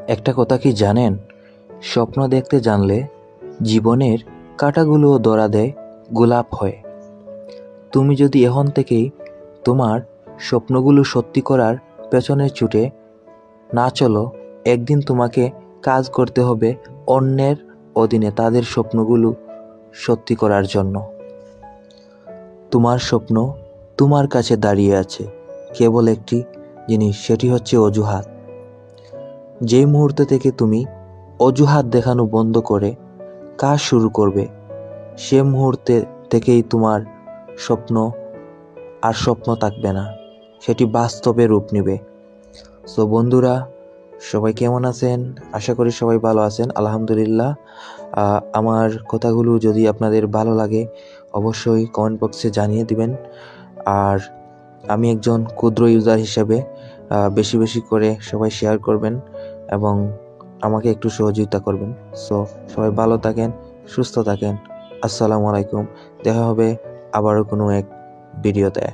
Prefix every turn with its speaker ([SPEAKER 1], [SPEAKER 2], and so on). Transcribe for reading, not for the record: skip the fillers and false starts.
[SPEAKER 1] একটা কথা কি জানেন? স্বপ্ন দেখতে জানলে জীবনের কাঁটাগুলোও ধরা দেয় গোলাপ হয়ে। তুমি যদি এখন থেকেই তোমার স্বপ্নগুলো সত্যি করার পেছনে ছুটে না চলো, একদিন তোমাকে কাজ করতে হবে অন্যের অধীনে তাদের স্বপ্নগুলো সত্যি করার জন্য। তোমার স্বপ্ন তোমার কাছে দাঁড়িয়ে আছে, কেবল একটি জিনিস, সেটি হচ্ছে অজুহাত। যেই মুহূর্তে থেকে তুমি অজুহাত দেখানো বন্ধ করে কাজ শুরু করবে, সে মুহূর্তে থেকেই তোমার স্বপ্ন আর স্বপ্ন থাকবে না, সেটি বাস্তবে রূপ নেবে। সো বন্ধুরা, সবাই কেমন আছেন? আশা করি সবাই ভালো আছেন। আলহামদুলিল্লাহ। আমার কথাগুলো যদি আপনাদের ভালো লাগে অবশ্যই কমেন্ট বক্সে জানিয়ে দিবেন। আর আমি একজন ক্ষুদ্র ইউজার হিসেবে বেশি বেশি করে সবাই শেয়ার করবেন এবং আমাকে একটু সহযোগিতা করবেন। সো সবাই ভালো থাকেন, সুস্থ থাকেন। আসসালামু আলাইকুম। দেখা হবে আবারও কোনো এক ভিডিওতে।